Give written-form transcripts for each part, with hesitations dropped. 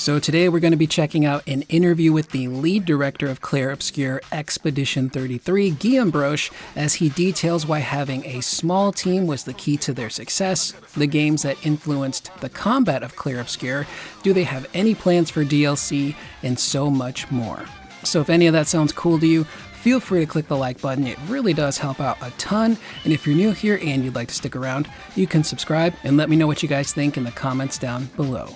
So today we're going to be checking out an interview with the lead director of Clair Obscur Expedition 33, Guillaume Broche, as he details why having a small team was the key to their success, the games that influenced the combat of Clair Obscur, do they have any plans for DLC, and so much more. So if any of that sounds cool to you, feel free to click the like button. It really does help out a ton. And if you're new here and you'd like to stick around, you can subscribe and let me know what you guys think in the comments down below.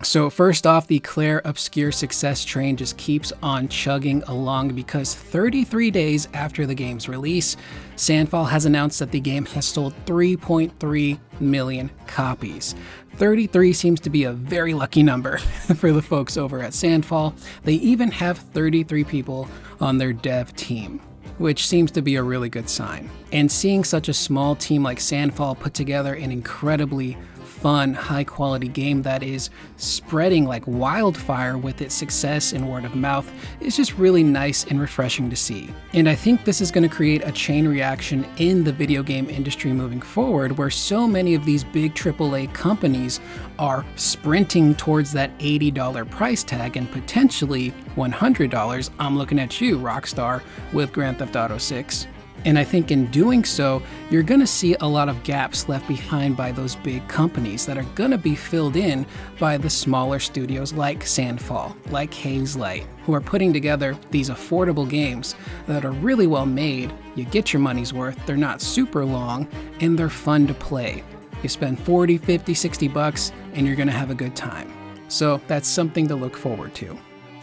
So first off, the Clair Obscur success train just keeps on chugging along because 33 days after the game's release, Sandfall has announced that the game has sold 3.3 million copies. 33 seems to be a very lucky number for the folks over at Sandfall. They even have 33 people on their dev team, which seems to be a really good sign. And seeing such a small team like Sandfall put together an incredibly fun, high-quality game that is spreading like wildfire with its success and word of mouth is just really nice and refreshing to see. And I think this is going to create a chain reaction in the video game industry moving forward, where so many of these big AAA companies are sprinting towards that $80 price tag and potentially $100. I'm looking at you, Rockstar, with Grand Theft Auto 6. And I think in doing so, you're going to see a lot of gaps left behind by those big companies that are going to be filled in by the smaller studios like Sandfall, like Hazelight, who are putting together these affordable games that are really well made. You get your money's worth, they're not super long, and they're fun to play. You spend 40, 50, 60 bucks, and you're going to have a good time. So that's something to look forward to.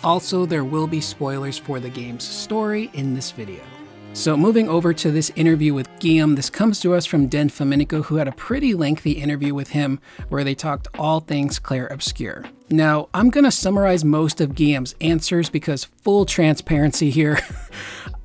Also, there will be spoilers for the game's story in this video. So moving over to this interview with Guillaume, this comes to us from Enrico, who had a pretty lengthy interview with him where they talked all things Clair Obscur. Now, I'm going to summarize most of Guillaume's answers because full transparency here,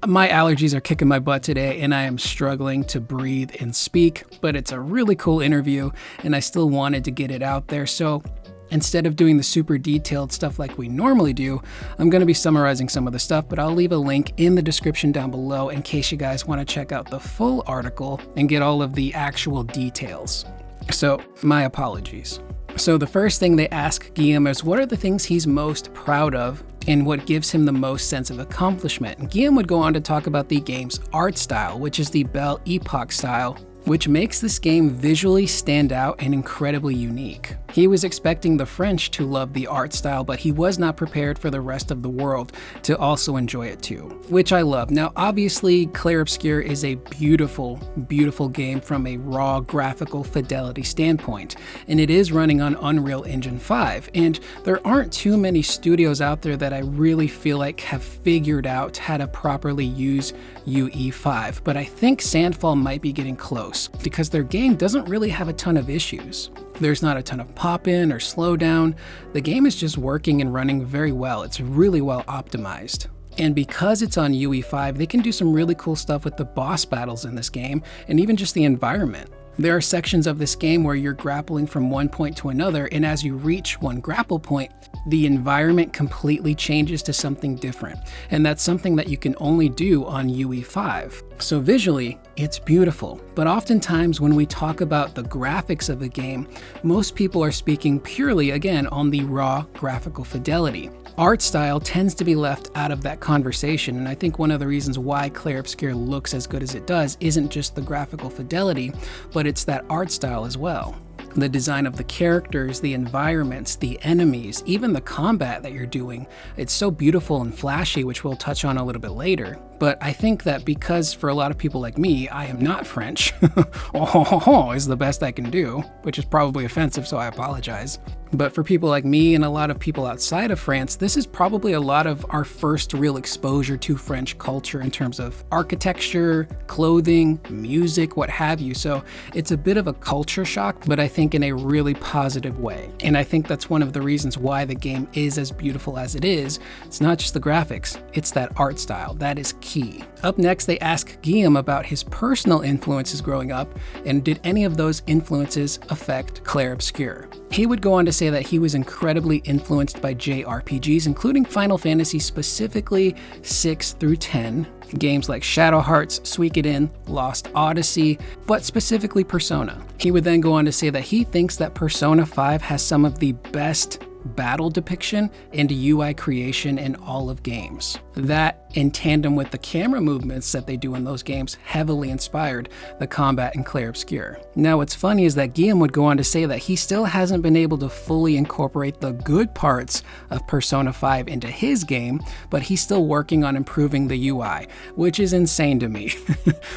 my allergies are kicking my butt today and I am struggling to breathe and speak, but it's a really cool interview and I still wanted to get it out there. So instead of doing the super detailed stuff like we normally do, I'm going to be summarizing some of the stuff, but I'll leave a link in the description down below in case you guys want to check out the full article and get all of the actual details. So, my apologies. So the first thing they ask Guillaume is what are the things he's most proud of and what gives him the most sense of accomplishment. And Guillaume would go on to talk about the game's art style, which is the Belle Epoque style, which makes this game visually stand out and incredibly unique. He was expecting the French to love the art style, but he was not prepared for the rest of the world to also enjoy it too, which I love. Now, obviously, Clair Obscur is a beautiful, beautiful game from a raw graphical fidelity standpoint, and it is running on Unreal Engine 5, and there aren't too many studios out there that I really feel like have figured out how to properly use UE5, but I think Sandfall might be getting close because their game doesn't really have a ton of issues. There's not a ton of pop-in or slowdown. The game is just working and running very well. It's really well optimized. And because it's on UE5, they can do some really cool stuff with the boss battles in this game and even just the environment. There are sections of this game where you're grappling from one point to another, and as you reach one grapple point, the environment completely changes to something different. And that's something that you can only do on UE5. So visually, it's beautiful. But oftentimes when we talk about the graphics of the game, most people are speaking purely, again, on the raw graphical fidelity. Art style tends to be left out of that conversation, and I think one of the reasons why Clair Obscur looks as good as it does isn't just the graphical fidelity, but it's that art style as well. The design of the characters, the environments, the enemies, even the combat that you're doing, it's so beautiful and flashy, which we'll touch on a little bit later. But I think that because for a lot of people like me, I am not French, is the best I can do, which is probably offensive, so I apologize. But for people like me and a lot of people outside of France, this is probably a lot of our first real exposure to French culture in terms of architecture, clothing, music, what have you. So it's a bit of a culture shock, but I think in a really positive way. And I think that's one of the reasons why the game is as beautiful as it is. It's not just the graphics, it's that art style. That is key. Up next, they ask Guillaume about his personal influences growing up, and did any of those influences affect Clair Obscur? He would go on to say that he was incredibly influenced by JRPGs, including Final Fantasy, specifically 6 through 10. games like Shadow Hearts, Suikoden, Lost Odyssey, but specifically Persona. He would then go on to say that he thinks that Persona 5 has some of the best battle depiction and UI creation in all of games. That, in tandem with the camera movements that they do in those games, heavily inspired the combat in Clair Obscur. Now what's funny is that Guillaume would go on to say that he still hasn't been able to fully incorporate the good parts of Persona 5 into his game, but he's still working on improving the UI, which is insane to me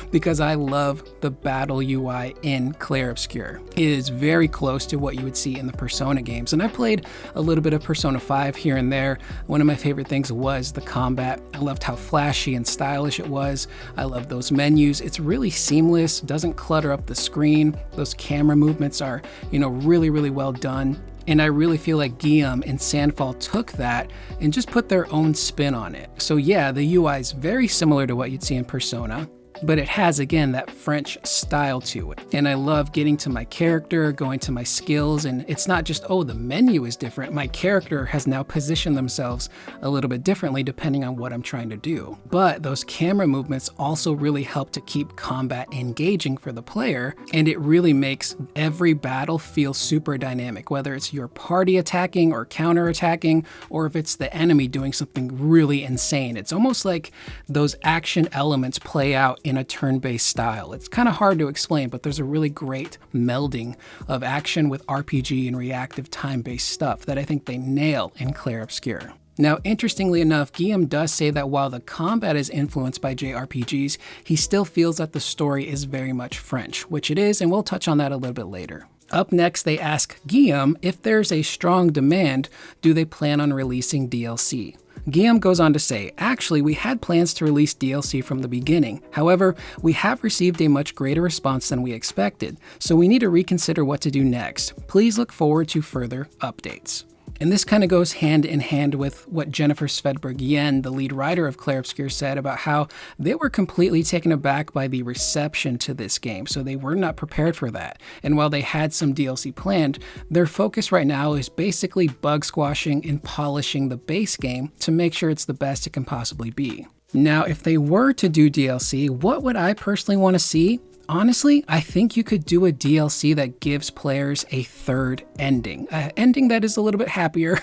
because I love the battle UI in Clair Obscur. It is very close to what you would see in the Persona games, and I played a little bit of Persona 5 here and there. One of my favorite things was the combat. I loved how flashy and stylish it was. I love those menus. It's really seamless, doesn't clutter up the screen. Those camera movements are, really, really well done. And I really feel like Guillaume and Sandfall took that and just put their own spin on it. So yeah, the UI is very similar to what you'd see in Persona, but it has, again, that French style to it. And I love getting to my character, going to my skills, and it's not just, oh, the menu is different. My character has now positioned themselves a little bit differently depending on what I'm trying to do. But those camera movements also really help to keep combat engaging for the player, and it really makes every battle feel super dynamic, whether it's your party attacking or counter-attacking, or if it's the enemy doing something really insane. It's almost like those action elements play out in a turn-based style. It's kind of hard to explain, but there's a really great melding of action with RPG and reactive time-based stuff that I think they nail in Clair Obscur. Now, interestingly enough, Guillaume does say that while the combat is influenced by JRPGs, he still feels that the story is very much French, which it is, and we'll touch on that a little bit later. Up next, they ask Guillaume if there's a strong demand, do they plan on releasing DLC? Guillaume goes on to say, actually, we had plans to release DLC from the beginning. However, we have received a much greater response than we expected, so we need to reconsider what to do next. Please look forward to further updates. And this kind of goes hand in hand with what Jennifer Svedberg-Yen, the lead writer of Clair Obscur, said about how they were completely taken aback by the reception to this game, so they were not prepared for that. And while they had some DLC planned, their focus right now is basically bug squashing and polishing the base game to make sure it's the best it can possibly be. Now, if they were to do DLC, what would I personally want to see? Honestly, I think you could do a DLC that gives players a third ending. An ending that is a little bit happier,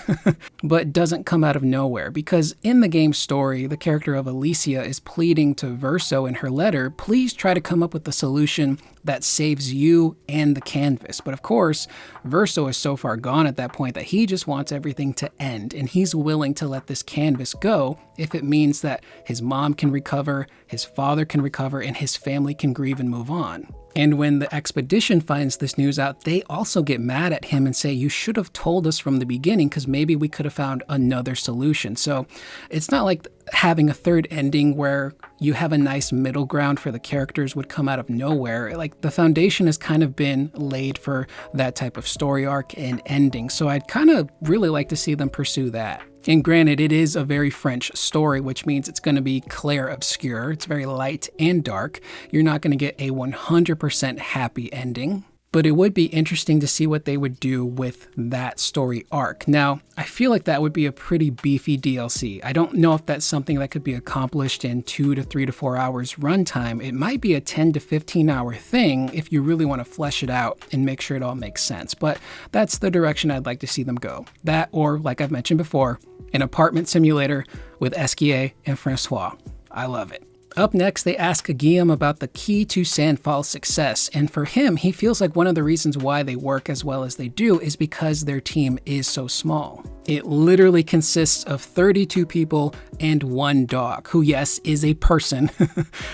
but doesn't come out of nowhere. Because in the game's story, the character of Alicia is pleading to Verso in her letter, please try to come up with a solution that saves you and the canvas. But of course, Verso is so far gone at that point that he just wants everything to end, and he's willing to let this canvas go if it means that his mom can recover, his father can recover, and his family can grieve and move on. And when the expedition finds this news out, they also get mad at him and say, you should have told us from the beginning because maybe we could have found another solution. So it's not like having a third ending where you have a nice middle ground for the characters would come out of nowhere. Like, the foundation has kind of been laid for that type of story arc and ending. So I'd kind of really like to see them pursue that. And granted, it is a very French story, which means it's going to be Clair Obscur. It's very light and dark. You're not going to get a 100% happy ending. But it would be interesting to see what they would do with that story arc. Now, I feel like that would be a pretty beefy DLC. I don't know if that's something that could be accomplished in 2 to 3 to 4 hours runtime. It might be a 10 to 15 hour thing if you really want to flesh it out and make sure it all makes sense. But that's the direction I'd like to see them go. That, or like I've mentioned before, an apartment simulator with Esquier and Francois. I love it. Up next, they ask Guillaume about the key to Sandfall's success, and for him, he feels like one of the reasons why they work as well as they do is because their team is so small. It literally consists of 32 people and 1 dog, who, yes, is a person.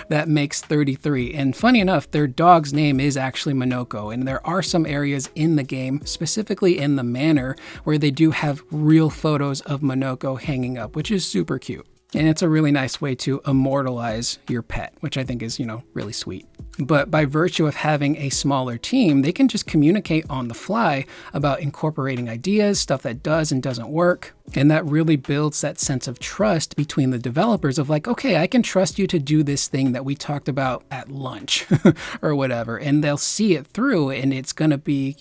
That makes 33. And funny enough, their dog's name is actually Monoko, and there are some areas in the game, specifically in the manor, where they do have real photos of Monoko hanging up, which is super cute. And it's a really nice way to immortalize your pet, which I think is, really sweet. But by virtue of having a smaller team, they can just communicate on the fly about incorporating ideas, stuff that does and doesn't work. And that really builds that sense of trust between the developers of like, okay, I can trust you to do this thing that we talked about at lunch or whatever. And they'll see it through and it's going to be,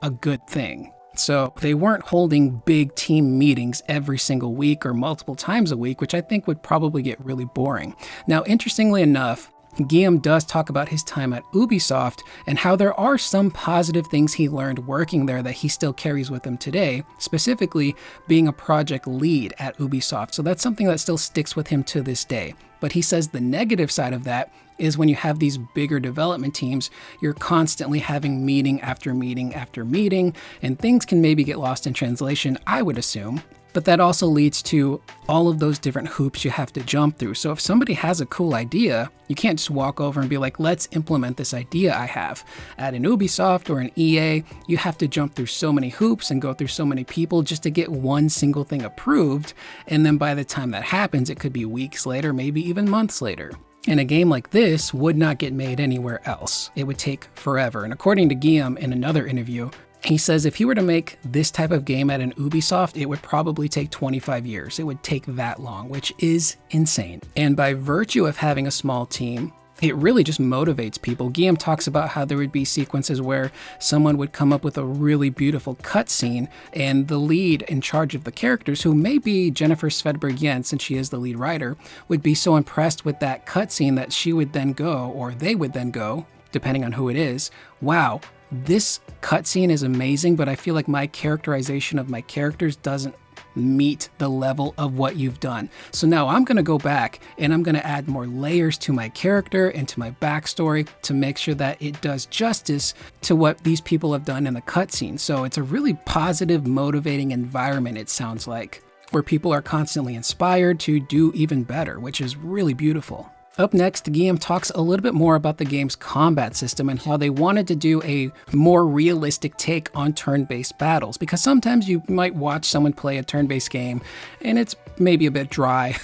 a good thing. So they weren't holding big team meetings every single week or multiple times a week, which I think would probably get really boring. Now, interestingly enough, Guillaume does talk about his time at Ubisoft and how there are some positive things he learned working there that he still carries with him today, specifically being a project lead at Ubisoft. So that's something that still sticks with him to this day. But he says the negative side of that is when you have these bigger development teams, you're constantly having meeting after meeting after meeting, and things can maybe get lost in translation, I would assume. But that also leads to all of those different hoops you have to jump through. So if somebody has a cool idea, you can't just walk over and be like, let's implement this idea I have. At an Ubisoft or an EA, you have to jump through so many hoops and go through so many people just to get one single thing approved. And then by the time that happens, it could be weeks later, maybe even months later. And a game like this would not get made anywhere else. It would take forever. And according to Guillaume in another interview, he says if he were to make this type of game at an Ubisoft, it would probably take 25 years. It would take that long, which is insane. And by virtue of having a small team, it really just motivates people. Guillaume talks about how there would be sequences where someone would come up with a really beautiful cutscene, and the lead in charge of the characters, who may be Jennifer Svedberg-Jens, since she is the lead writer, would be so impressed with that cutscene that she would then go, or they would then go, depending on who it is, wow, this cutscene is amazing, but I feel like my characterization of my characters doesn't meet the level of what you've done. So now I'm going to go back and I'm going to add more layers to my character and to my backstory to make sure that it does justice to what these people have done in the cutscene. So it's a really positive, motivating environment, it sounds like, where people are constantly inspired to do even better, which is really beautiful. Up next, Guillaume talks a little bit more about the game's combat system and how they wanted to do a more realistic take on turn-based battles, because sometimes you might watch someone play a turn-based game and it's maybe a bit dry,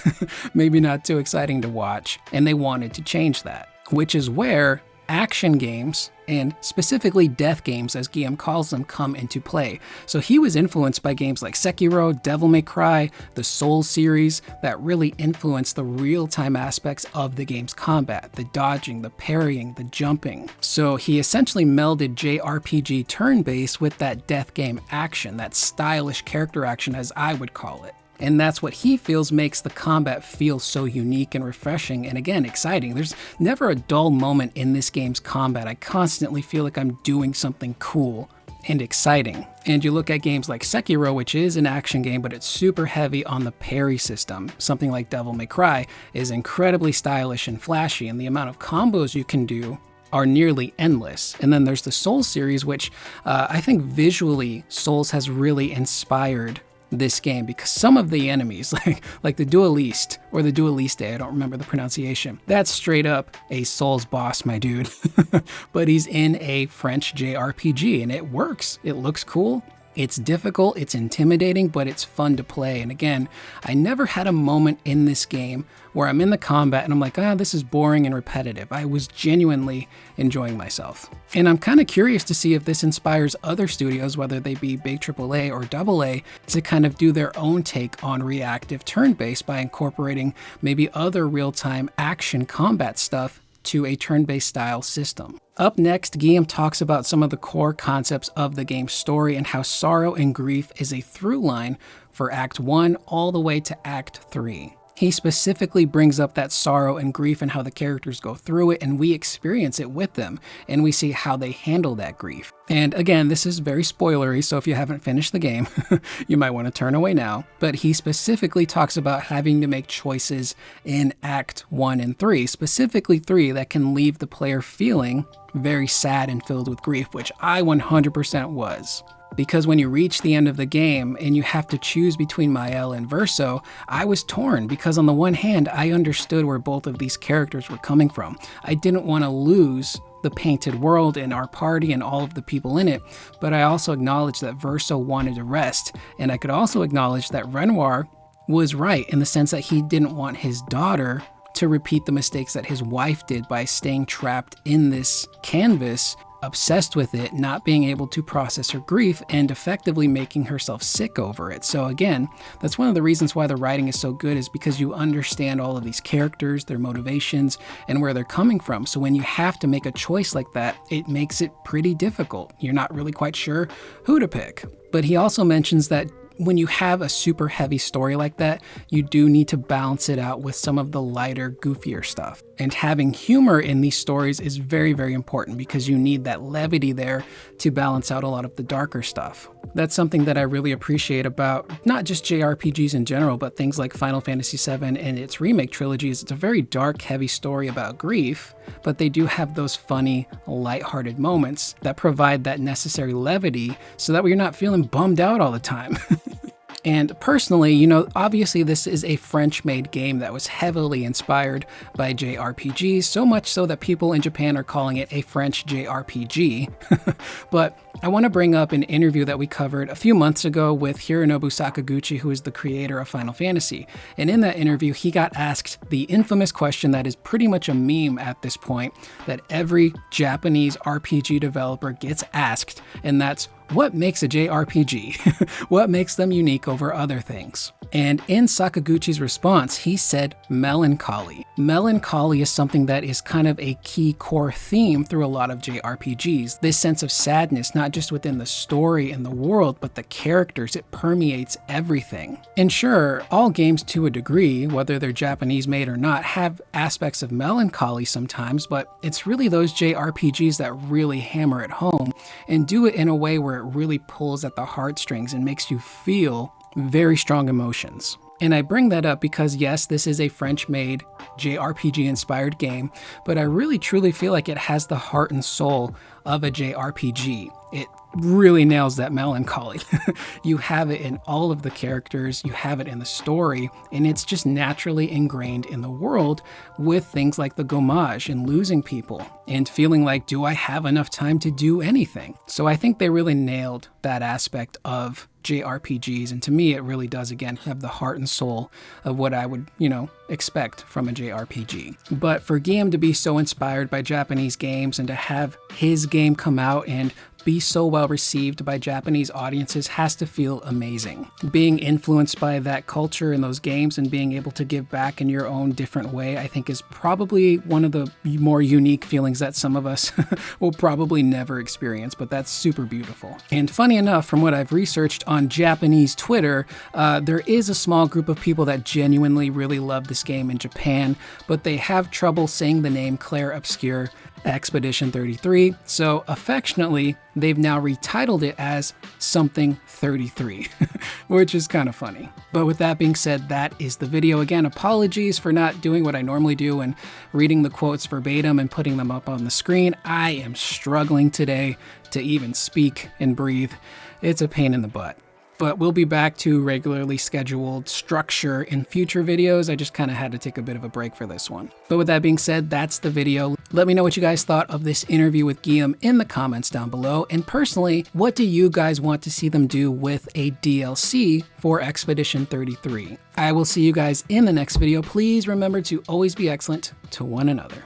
maybe not too exciting to watch, and they wanted to change that, which is where action games, and specifically death games as Guillaume calls them, come into play. So he was influenced by games like Sekiro, Devil May Cry, the Souls series that really influenced the real-time aspects of the game's combat, the dodging, the parrying, the jumping. So he essentially melded JRPG turn-based with that death game action, that stylish character action as I would call it. And that's what he feels makes the combat feel so unique and refreshing and, again, exciting. There's never a dull moment in this game's combat. I constantly feel like I'm doing something cool and exciting. And you look at games like Sekiro, which is an action game, but it's super heavy on the parry system. Something like Devil May Cry is incredibly stylish and flashy, and the amount of combos you can do are nearly endless. And then there's the Souls series, which I think visually Souls has really inspired this game, because some of the enemies, like the Dueliste or the Dueliste, I don't remember the pronunciation, that's straight up a Souls boss, my dude. But he's in a French JRPG and it works. It looks cool. It's difficult, it's intimidating, but it's fun to play. And again, I never had a moment in this game where I'm in the combat and I'm like, this is boring and repetitive. I was genuinely enjoying myself. And I'm kind of curious to see if this inspires other studios, whether they be big AAA or AA, to kind of do their own take on reactive turn-based by incorporating maybe other real-time action combat stuff to a turn-based style system. Up next, Guillaume talks about some of the core concepts of the game's story and how sorrow and grief is a through line for Act 1 all the way to Act 3. He specifically brings up that sorrow and grief and how the characters go through it, and we experience it with them, and we see how they handle that grief. And again, this is very spoilery, so if you haven't finished the game, you might want to turn away now. But he specifically talks about having to make choices in Act 1 and 3, specifically 3, that can leave the player feeling very sad and filled with grief, which I 100% was. Because when you reach the end of the game and you have to choose between Mael and Verso, I was torn, because on the one hand, I understood where both of these characters were coming from. I didn't want to lose the painted world and our party and all of the people in it, but I also acknowledged that Verso wanted to rest, and I could also acknowledge that Renoir was right in the sense that he didn't want his daughter to repeat the mistakes that his wife did by staying trapped in this canvas obsessed with it, not being able to process her grief, and effectively making herself sick over it. So again, that's one of the reasons why the writing is so good, is because you understand all of these characters, their motivations, and where they're coming from. So when you have to make a choice like that, it makes it pretty difficult. You're not really quite sure who to pick. But he also mentions that when you have a super heavy story like that, you do need to balance it out with some of the lighter, goofier stuff. And having humor in these stories is very, very important, because you need that levity there to balance out a lot of the darker stuff. That's something that I really appreciate about not just JRPGs in general, but things like Final Fantasy VII and its remake trilogies. It's a very dark, heavy story about grief, but they do have those funny, lighthearted moments that provide that necessary levity so that way you're not feeling bummed out all the time. And personally, you know, obviously this is a French-made game that was heavily inspired by JRPGs, so much so that people in Japan are calling it a French JRPG. But I want to bring up an interview that we covered a few months ago with Hironobu Sakaguchi, who is the creator of Final Fantasy. And in that interview, he got asked the infamous question that is pretty much a meme at this point, that every Japanese RPG developer gets asked, and that's, what makes a JRPG? What makes them unique over other things? And in Sakaguchi's response, he said melancholy. Melancholy is something that is kind of a key core theme through a lot of JRPGs. This sense of sadness, not just within the story and the world, but the characters, it permeates everything. And sure, all games to a degree, whether they're Japanese made or not, have aspects of melancholy sometimes, but it's really those JRPGs that really hammer it home and do it in a way where it really pulls at the heartstrings and makes you feel very strong emotions. And I bring that up because yes, this is a French-made JRPG-inspired game, but I really truly feel like it has the heart and soul of a JRPG. It really nails that melancholy. You have it in all of the characters, you have it in the story, and it's just naturally ingrained in the world with things like the gommage and losing people and feeling like, do I have enough time to do anything? So I think they really nailed that aspect of JRPGs, and to me it really does again have the heart and soul of what I would, expect from a JRPG. But for Guillaume to be so inspired by Japanese games and to have his game come out and be so well received by Japanese audiences has to feel amazing. Being influenced by that culture and those games and being able to give back in your own different way, I think is probably one of the more unique feelings that some of us will probably never experience, but that's super beautiful. And funny enough, from what I've researched on Japanese Twitter, there is a small group of people that genuinely really love this game in Japan, but they have trouble saying the name Clair Obscur Expedition 33, so affectionately, they've now retitled it as something 33, which is kind of funny. But with that being said, that is the video. Again, apologies for not doing what I normally do and reading the quotes verbatim and putting them up on the screen. I am struggling today to even speak and breathe. It's a pain in the butt. But we'll be back to regularly scheduled structure in future videos. I just kind of had to take a bit of a break for this one. But with that being said, that's the video. Let me know what you guys thought of this interview with Guillaume in the comments down below. And personally, what do you guys want to see them do with a DLC for Expedition 33? I will see you guys in the next video. Please remember to always be excellent to one another.